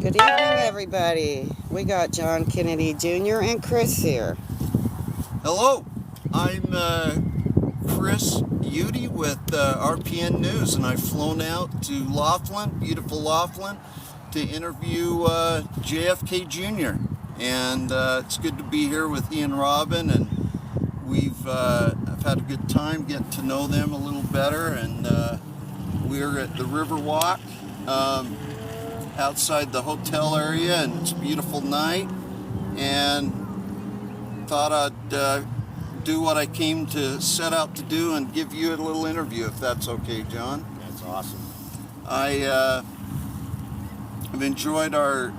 Good evening, everybody. We got John Kennedy Jr. and Chris here. Hello, I'm Chris Udy with RPN News, and I've flown out to Laughlin, beautiful Laughlin, to interview JFK Jr. And it's good to be here with he and Robin, and I've had a good time getting to know them a little better, and we're at the Riverwalk outside the hotel area, and it's a beautiful night, and thought I'd do what I came to set out to do and give you a little interview, if that's okay, John. That's awesome. I've enjoyed our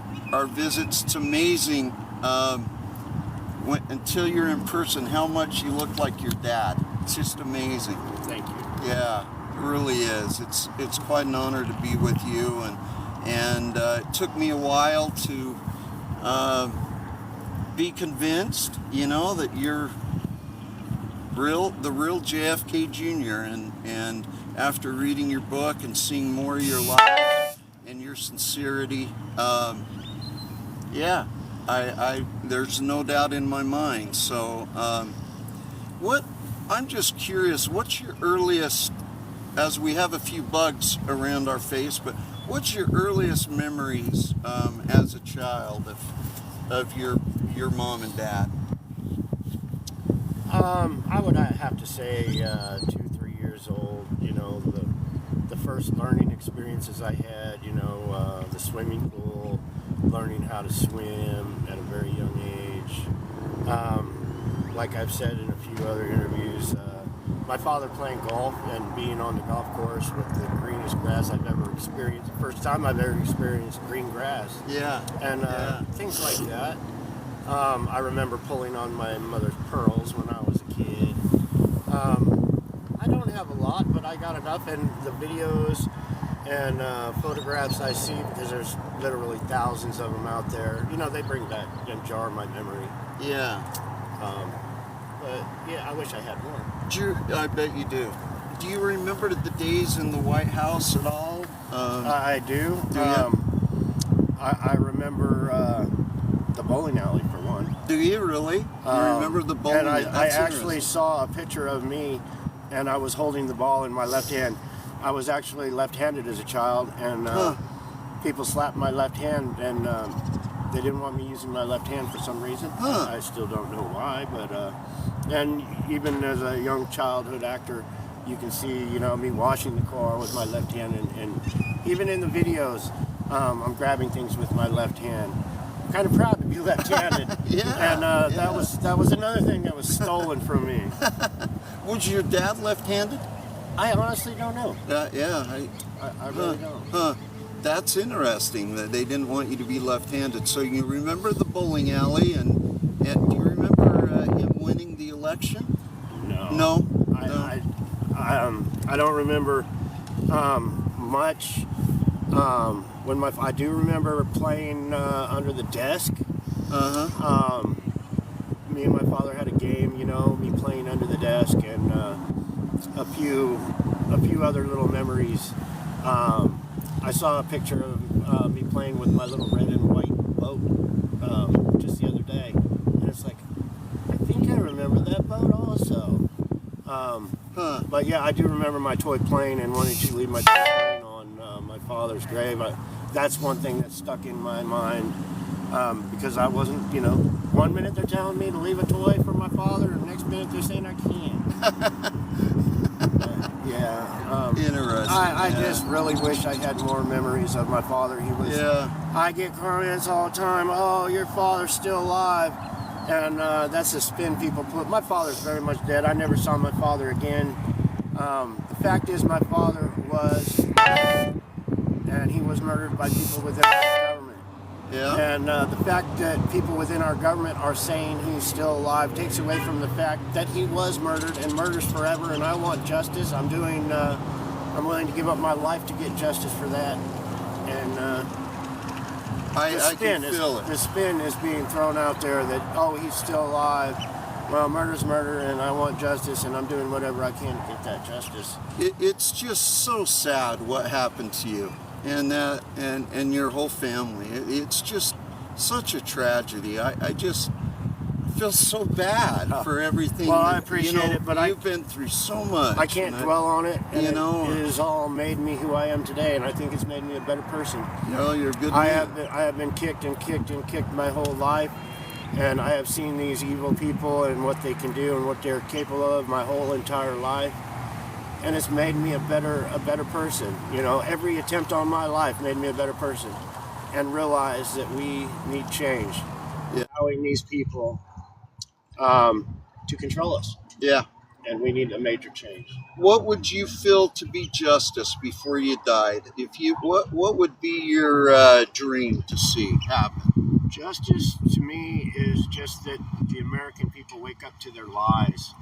visits. It's amazing until you're in person how much you look like your dad. It's just amazing. Thank you. Yeah, it really is. It's quite an honor to be with you, and it took me a while to be convinced, that you're the real JFK Jr. And after reading your book and seeing more of your life and your sincerity, there's no doubt in my mind. So, I'm just curious, what's your earliest, as we have a few bugs around our face, but what's your earliest memories as a child of your mom and dad? I would have to say 2-3 years old. The first learning experiences I had. The swimming pool, learning how to swim at a very young age. Like I've said in a few other interviews, my father playing golf and being on the golf course with the greenest grass I've ever experienced. The first time I've ever experienced green grass. Yeah. And things like that. I remember pulling on my mother's pearls when I was a kid. I don't have a lot, but I got enough in the videos and photographs I see, because there's literally thousands of them out there. They bring back and jar my memory. Yeah. But yeah, I wish I had more. I bet you do. Do you remember the days in the White House at all? I do. Do you? I remember the bowling alley, for one. Do you really? You remember the bowling alley? And I actually saw a picture of me, and I was holding the ball in my left hand. I was actually left-handed as a child, and people slapped my left hand, and they didn't want me using my left hand for some reason. I still don't know why, but and even as a young childhood actor, you can see, me washing the car with my left hand, and even in the videos, I'm grabbing things with my left hand. I'm kind of proud to be left-handed. Yeah. And that was another thing that was stolen from me. Was your dad left-handed? I honestly don't know. I really don't. That's interesting that they didn't want you to be left-handed. So you remember the bowling alley, and do you remember him winning the election? No. I don't remember much. I do remember playing under the desk. Me and my father had a game, me playing under the desk, and a few other little memories. I saw a picture of me playing with my little red and white boat just the other day, and it's like, I think I remember that boat also. But yeah, I do remember my toy plane and wanting to leave my toy plane on my father's grave. That's one thing that stuck in my mind, because I wasn't, 1 minute they're telling me to leave a toy for my father, and the next minute they're saying I can't. Interesting. I just really wish I had more memories of my father. I get comments all the time, "Oh, your father's still alive," and that's a spin people put. My father's very much dead. I never saw my father again. The fact is, my father was, and he was murdered by people within our government. Yeah. And the fact that people within our government are saying he's still alive takes away from the fact that he was murdered, and murder's forever, and I want justice. I'm willing to give up my life to get justice for that. And I can feel it. The spin is being thrown out there that, oh, he's still alive. Well, murder's murder, and I want justice, and I'm doing whatever I can to get that justice. It's just so sad what happened to you. and your whole family. It's just such a tragedy. I just feel so bad for everything. Well, I appreciate it, but you've been through so much. I can't dwell on it. And you know, it has all made me who I am today, and I think it's made me a better person. No, you're a good I man. have been kicked and kicked and kicked my whole life, and I have seen these evil people and what they can do and what they're capable of my whole entire life, and it's made me a better person. You know, every attempt on my life made me a better person, and realized that we need change. Yeah. Allowing these people to control us. Yeah. And we need a major change. What would you feel to be justice before you died? If you, what would be your dream to see happen? Justice to me is just that the American people wake up to their lies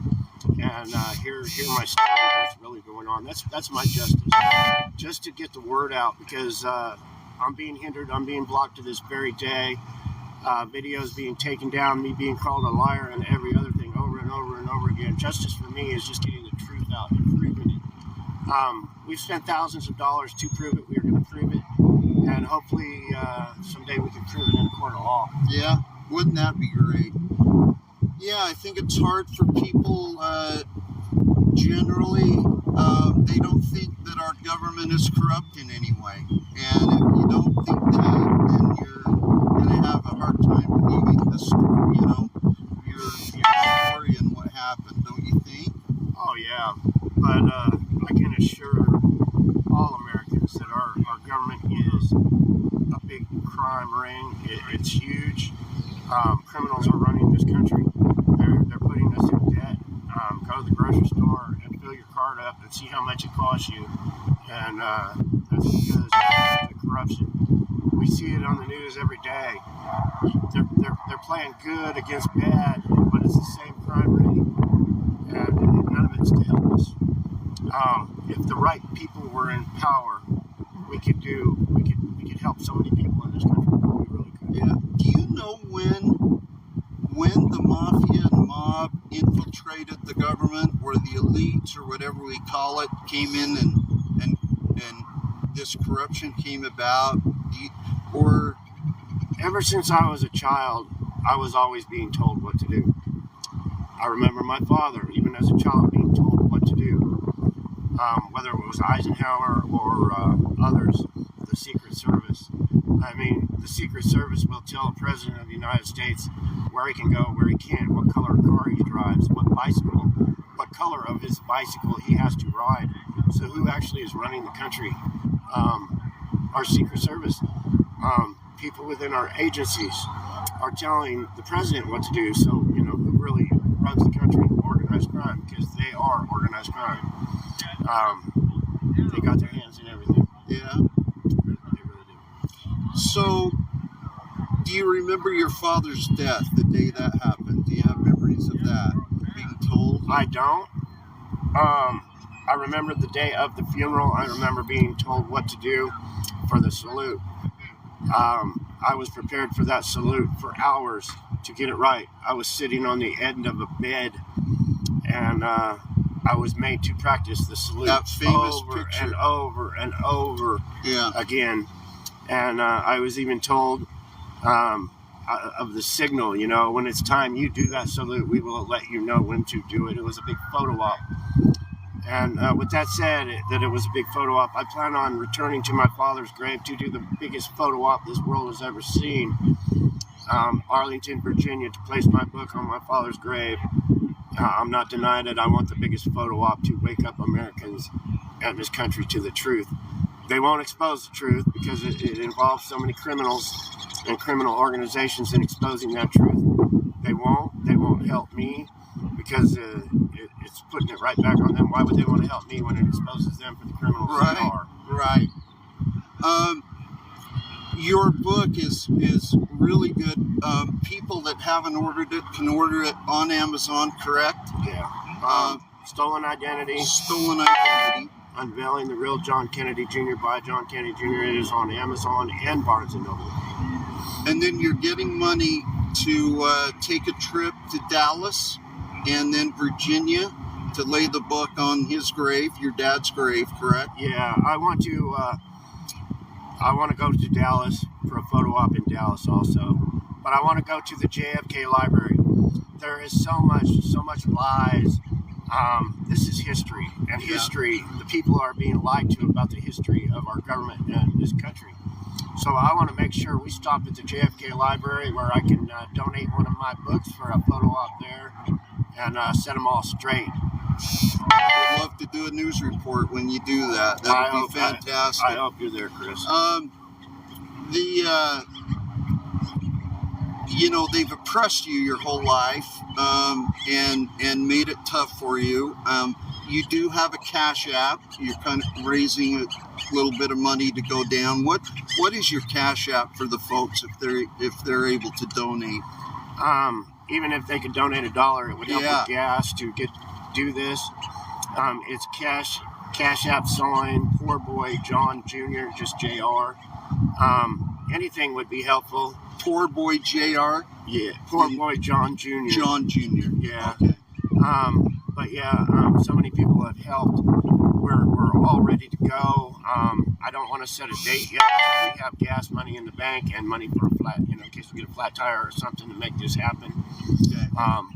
and hear my story, what's really going on. That's my justice. Just to get the word out, because I'm being hindered, I'm being blocked to this very day. Videos being taken down, me being called a liar, and every other thing over and over and over again. Justice for me is just getting the truth out and proving it. We've spent thousands of dollars to prove it. We're going to prove it, and hopefully someday we can prove it in a court of law. Yeah, wouldn't that be great? Yeah, I think it's hard for people generally. They don't think that our government is corrupt in any way, and if you don't think that, then you're going to have a hard time believing the story, you know, your story and what happened, don't you think? Oh yeah, but I can assure all Americans that our government is a big crime ring. It's huge. Criminals are running this country. They're putting us in debt. Go to the grocery store and fill your card up and see how much it costs you, and that's because of the corruption. We see it on the news every day. They're playing good against bad, but it's the same crime rate, and none of it's to help us. If the right people were in power, we could help so many people in this country. We really could. Yeah. Do you know when the mafia and mob infiltrated the government, or the elites, or whatever we call it, came in and this corruption came about? Or ever since I was a child, I was always being told what to do. I remember my father, even as a child, being told what to do. Whether it was Eisenhower or others, the Secret Service. I mean, the Secret Service will tell the President of the United States where he can go, where he can't, what color car he drives, what color of his bicycle he has to ride. So who actually is running the country? Our Secret Service. People within our agencies are telling the president what to do. So, you know, who really runs the country? Organized crime, because they are organized crime. They got their hands in everything. Yeah. They really do. So, do you remember your father's death, the day that happened? Do you have memories of that, being told? I don't. I remember the day of the funeral. I remember being told what to do for the salute. I was prepared for that salute for hours to get it right. I was sitting on the end of a bed, and I was made to practice the salute That famous over picture. and over and over again. And I was even told of the signal, you know, when it's time you do that salute, we will let you know when to do it. It was a big photo op. And with that said, that it was a big photo op, I plan on returning to my father's grave to do the biggest photo op this world has ever seen. Arlington, Virginia, to place my book on my father's grave. I'm not denying it. I want the biggest photo op to wake up Americans and this country to the truth. They won't expose the truth because it involves so many criminals and criminal organizations in exposing that truth. They won't help me because it's putting it right back on them. Why would they want to help me when it exposes them for the criminals they are? Right. Your book is really good. People that haven't ordered it can order it on Amazon, correct? Yeah. Stolen Identity. Stolen Identity. Unveiling the Real John Kennedy Jr. by John Kennedy Jr. It is on Amazon and Barnes & Noble. And then you're getting money to take a trip to Dallas and then Virginia to lay the book on his grave, your dad's grave, correct? Yeah, I want to I want to go to Dallas for a photo op in Dallas also, but I want to go to the JFK Library. There is so much lies. This is history, and history, the people are being lied to about the history of our government and this country. So I want to make sure we stop at the JFK Library where I can donate one of my books for a photo op there and set them all straight. I would love to do a news report when you do that. That would be fantastic. I hope you're there, Chris. They've oppressed you your whole life, and made it tough for you. You do have a Cash App. You're kind of raising a little bit of money to go down. What is your Cash App for the folks if they're able to donate? Even if they could donate $1, it would help with gas to do this. It's Cash App sign Poor Boy John Jr. just Jr. Anything would be helpful. Poor Boy Jr. Yeah, Poor Boy John Jr. John Jr. Yeah. Okay. But yeah, so many people have helped. We're all ready to go. I don't want to set a date yet. So we have gas money in the bank and money for a flat, in case we get a flat tire or something to make this happen. Okay.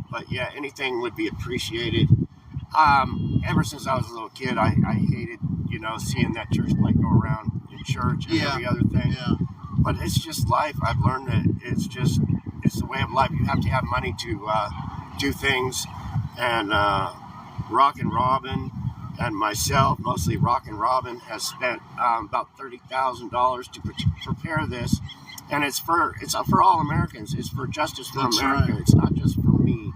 But yeah, anything would be appreciated. Ever since I was a little kid, I hated, seeing that church light go around in church and every other thing. Yeah. But it's just life. I've learned that it's the way of life. You have to have money to do things. And Rockin' Robin and myself, mostly Rockin' Robin, has spent about $30,000 to prepare this. And it's for all Americans. It's for justice for America. Right. It's not just for me.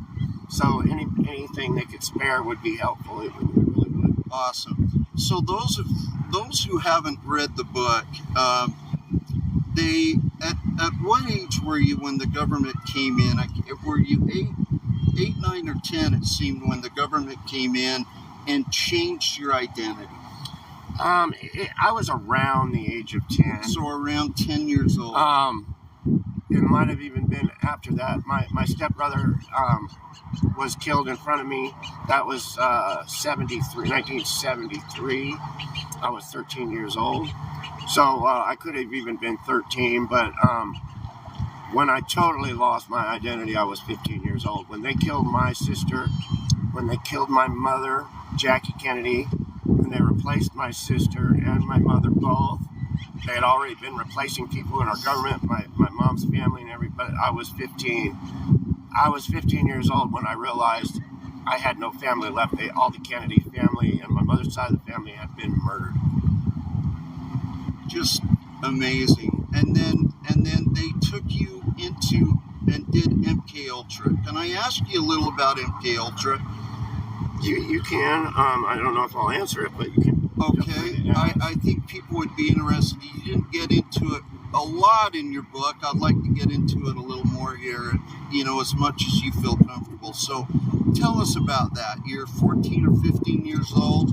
So anything they could spare would be helpful. It really would. Awesome. So those who haven't read the book, at what age were you when the government came in? Were you 8, 9, or 10? It seemed when the government came in and changed your identity. I was around the age of 10. So around 10 years old. It might have even been after that. My stepbrother was killed in front of me. That was 1973. I was 13 years old. So I could have even been 13, but when I totally lost my identity, I was 15 years old. When they killed my sister, when they killed my mother, Jackie Kennedy, when they replaced my sister and my mother both, they had already been replacing people in our government, my mom's family and everybody. I was 15. I was 15 years old when I realized I had no family left. All the Kennedy family and my mother's side of the family had been murdered. Just amazing. And then they took you into and did MK Ultra. Can I ask you a little about MK Ultra? You can. I don't know if I'll answer it, but you can. Okay. I think people would be interested. You didn't get into it a lot in your book. I'd like to get into it a little more here, as much as you feel comfortable. So tell us about that. You're 14 or 15 years old.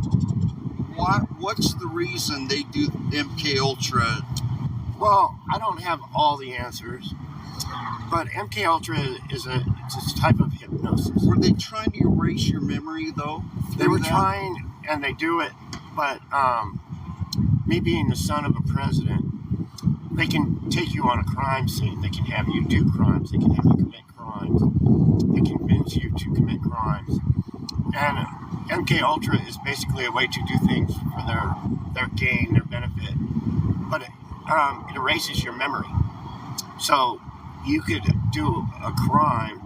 What's the reason they do MK Ultra? Well, I don't have all the answers, but MK Ultra is a type of hypnosis. Were they trying to erase your memory, though? They were trying, and they do it, but me being the son of a president, they can take you on a crime scene. They can have you do crimes. They can have you commit crimes. They can convince you to commit crimes. And MK Ultra is basically a way to do things for their gain, their benefit. But it erases your memory. So you could do a crime,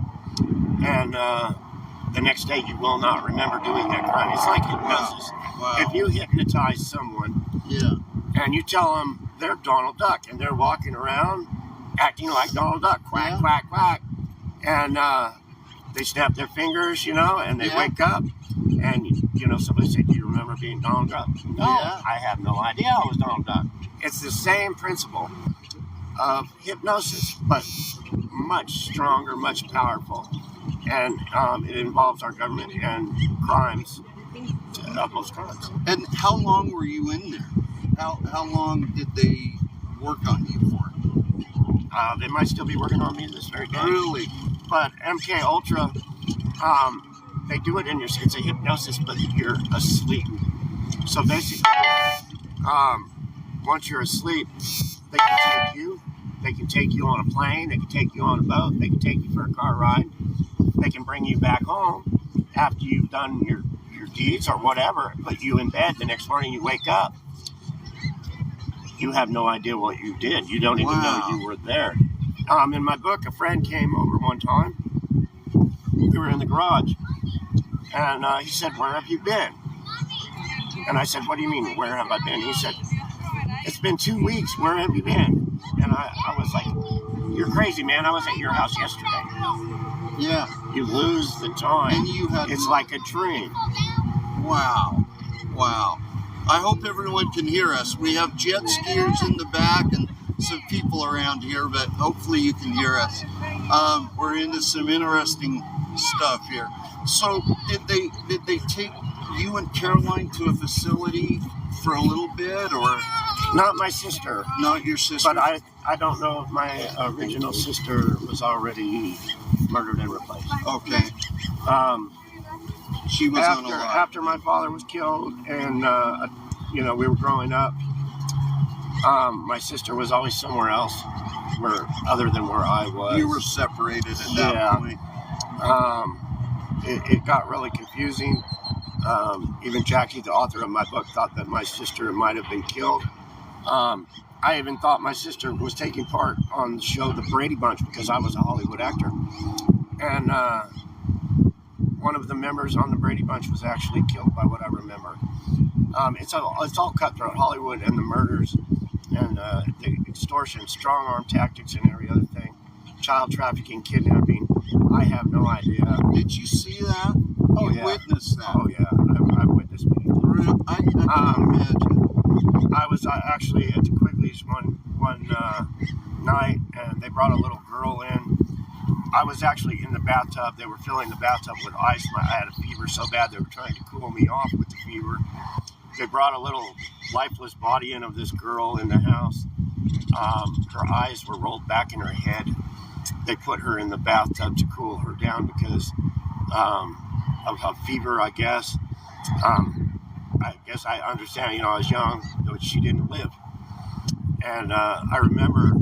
and the next day you will not remember doing that crime. It's like hypnosis. Wow. If you hypnotize someone, and you tell them they're Donald Duck, and they're walking around acting like Donald Duck, quack, quack, quack, and they snap their fingers, and they wake up, and somebody said, "Do you remember being Donald Duck?" No, I have no idea I was Donald Duck. It's the same principle of hypnosis, but much stronger, much powerful, and it involves our government and crimes, utmost crimes. And how long were you in there? How long did they work on you for? They might still be working on me this very day. Really? But MK Ultra, they do it it's a hypnosis, but you're asleep. So basically, once you're asleep, they can take you. They can take you on a plane. They can take you on a boat. They can take you for a car ride. They can bring you back home after you've done your deeds or whatever, put you in bed. The next morning you wake up. You have no idea what you did. You don't even know you were there. In my book, a friend came over one time. We were in the garage. And he said, "Where have you been?" And I said, "What do you mean, where have I been?" He said, "It's been 2 weeks. Where have you been?" And I was like, "You're crazy, man. I was at your house yesterday." Yeah. You lose the time. And you had... It's like a dream. Wow. Wow. I hope everyone can hear us. We have jet skiers in the back and some people around here, but hopefully you can hear us. We're into some interesting stuff here. So did they take you and Caroline to a facility for a little bit, or? Not my sister. Not your sister? But I don't know if my original sister was already murdered and replaced. Okay. She was on a lot. After my father was killed and, we were growing up, my sister was always somewhere else other than where I was. You were separated at that point. It got really confusing. Even Jackie, the author of my book, thought that my sister might have been killed. I even thought my sister was taking part on the show The Brady Bunch because I was a Hollywood actor. And one of the members on The Brady Bunch was actually killed by what I remember. It's all cutthroat, Hollywood and the murders and the extortion, strong-arm tactics and every other thing. Child trafficking, kidnapping. I have no idea. Did you see that? Oh, you witnessed that? Oh, yeah. I've witnessed it. I can't imagine. I was actually at the Quigley's one night, and they brought a little girl in. I was actually in the bathtub. They were filling the bathtub with ice. I had a fever so bad they were trying to cool me off with the fever. They brought a little lifeless body in of this girl in the house. Her eyes were rolled back in her head. They put her in the bathtub to cool her down because of a fever, I guess. I guess I understand, I was young, but she didn't live. And I remember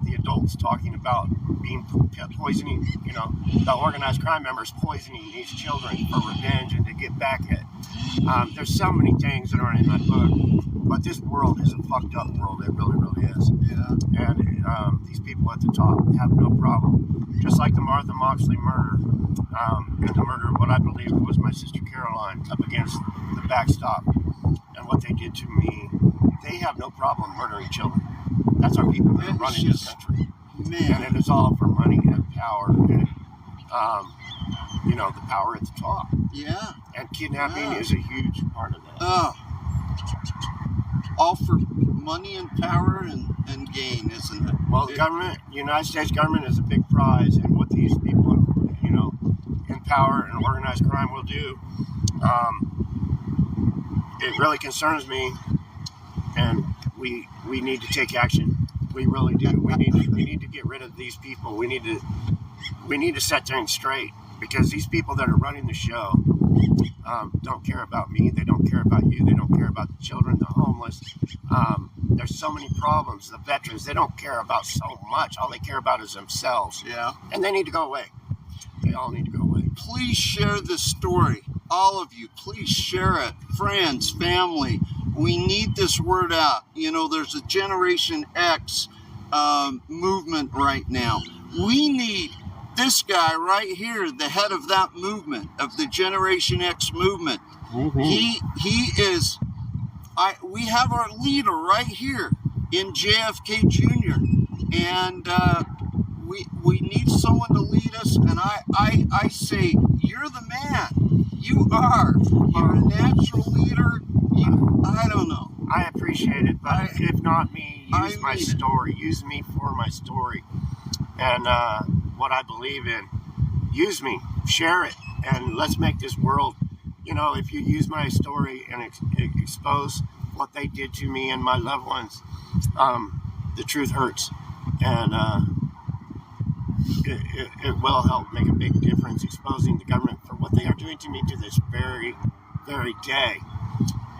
the adults talking about being poisoning, the organized crime members poisoning these children for revenge and to get back at. There's so many things that are in my book, but this world is a fucked up world. It really, really is. Yeah. And these people at the top have no problem. Just like the Martha Moxley murder, and the murder of what I believe was my sister Caroline up against the backstop, and what they did to me, they have no problem murdering children. That's our people that are running this country. Man. And it is all for money and power and, the power at the top. Yeah. And kidnapping is a huge part of that. Oh. All for money and power and gain, isn't it? Well, the government, United States government is a big prize in what these people, in power and organized crime will do. It really concerns me, and we need to take action. We really do. We need to get rid of these people. We need to set things straight, because these people that are running the show don't care about me. They don't care about you. They don't care about the children, the homeless. There's so many problems. The veterans, they don't care about so much. All they care about is themselves. Yeah. And they need to go away. They all need to go away. Please share this story. All of you, please share it. Friends, family. We need this word out. There's a Generation X movement right now. We need this guy right here, the head of that movement, of the Generation X movement. Mm-hmm. He is. We have our leader right here in JFK Jr. And we need someone to lead us. And I say, you're the man. You are. You're a natural leader. I don't know. I appreciate it, but if not me, use my story. Use me for my story. And what I believe in. Use me. Share it. And let's make this world, if you use my story and expose what they did to me and my loved ones, the truth hurts. And it will help make a big difference, exposing the government for what they are doing to me to this very, very day.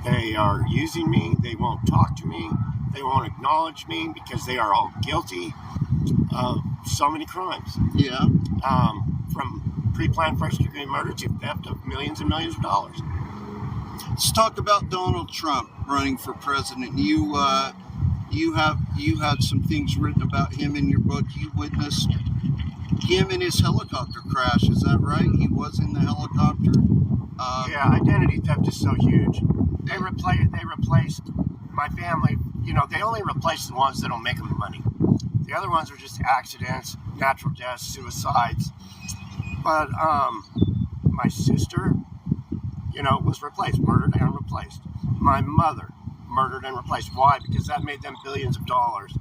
They are using me. They won't talk to me. They won't acknowledge me because they are all guilty of so many crimes. Yeah. From pre-planned first-degree murder to theft of millions and millions of dollars. Let's talk about Donald Trump running for president. You had some things written about him in your book. You witnessed him in his helicopter crash. Is that right? He was in the helicopter. Yeah, identity theft is so huge. They replaced my family. You know, they only replace the ones that don't make them money. The other ones are just accidents, natural deaths, suicides. But my sister, you know, was replaced, murdered and replaced. My mother, murdered and replaced. Why? Because that made them billions of dollars.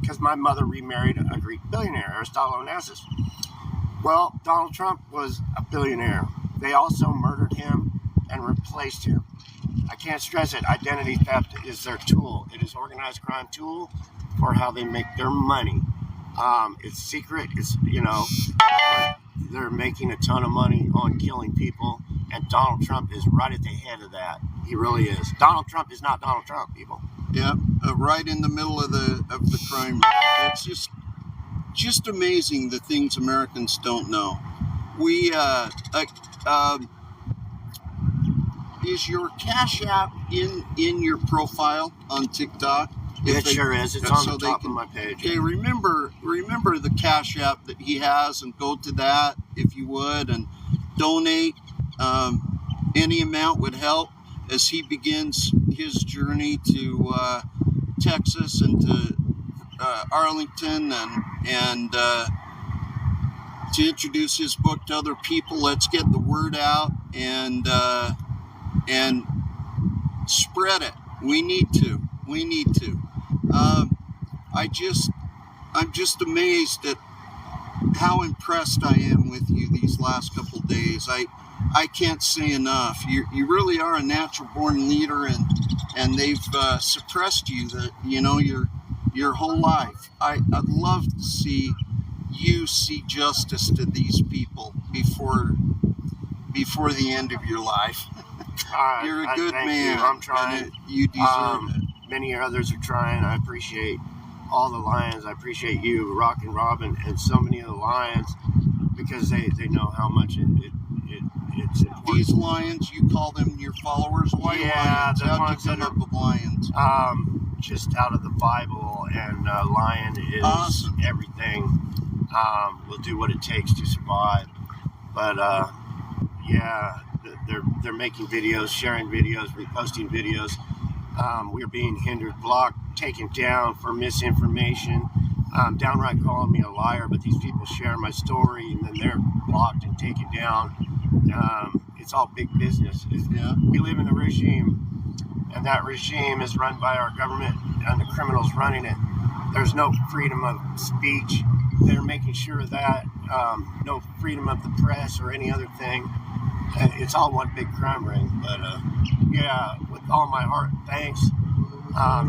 Because my mother remarried a Greek billionaire, Aristotle Onassis. Well, Donald Trump was a billionaire. They also murdered him and replaced him. I can't stress it. Identity theft is their tool. It is organized crime tool for how they make their money. It's secret. It's, you know, they're making a ton of money on killing people, and Donald Trump is right at the head of that. He really is. Donald Trump is not Donald Trump, people. Yeah, right in the middle of the crime. It's just amazing the things Americans don't know. We is your Cash App in your profile on TikTok? It sure is. It's on the top of my page. Okay, remember the Cash App that he has, and go to that if you would, and donate. Any amount would help as he begins his journey to Texas and to Arlington and to introduce his book to other people. Let's get the word out and spread it. We need to. I'm just amazed at how impressed I am with you these last couple days. I can't say enough. You really are a natural born leader, and they've suppressed you your whole life. I'd love to see you see justice to these people before the end of your life. You're a good man. You. I'm trying. You deserve it. Many others are trying. I appreciate all the Lions. I appreciate you, Rock and Robin, and so many of the Lions, because they know how much it's important. These Lions, you call them your followers? Why Lions? How'd you come up with Lions? Just out of the Bible, and lion is awesome. Everything. Will do what it takes to survive. But yeah, they're making videos, sharing videos, reposting videos. We're being hindered, blocked, taken down for misinformation, downright calling me a liar. But these people share my story, and then they're blocked and taken down. It's all big business. We live in a regime, and that regime is run by our government and the criminals running it. There's no freedom of speech. They're making sure that no freedom of the press or any other thing. It's all one big crime ring. But yeah, with all my heart, thanks.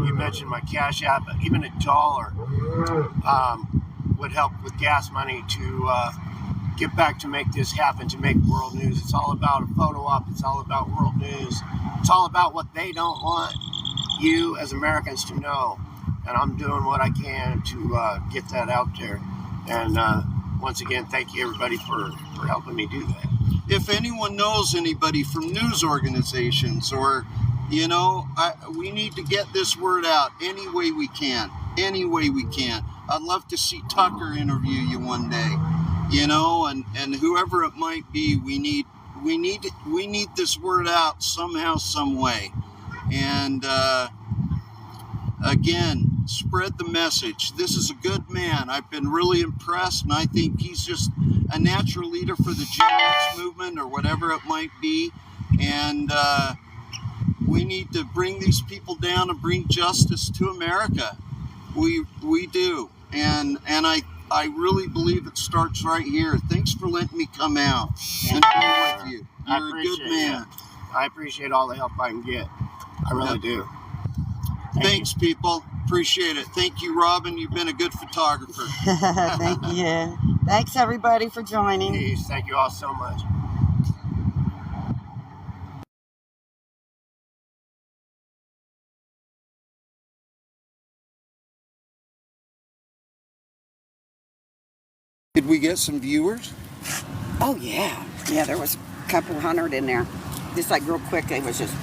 You mentioned my Cash App. Even $1 would help with gas money to get back to make this happen, to make world news. It's all about a photo op. It's all about world news. It's all about what they don't want you as Americans to know. And I'm doing what I can to get that out there. And once again, thank you everybody for helping me do that. If anyone knows anybody from news organizations, or we need to get this word out any way we can. I'd love to see Tucker interview you one day, and whoever it might be. We need this word out somehow, some way. And again, spread the message. This is a good man. I've been really impressed, and I think he's just a natural leader for the JohnX movement, or whatever it might be. And we need to bring these people down and bring justice to America. We do, and I really believe it starts right here. Thanks for letting me come out and be with you. You're a good man. I appreciate all the help I can get. I really do. Thanks, people. Appreciate it. Thank you, Robin. You've been a good photographer. Thank you. Thanks, everybody, for joining. Peace. Thank you all so much. Did we get some viewers? Oh, yeah. Yeah, there was a couple hundred in there. Just like real quick, they was just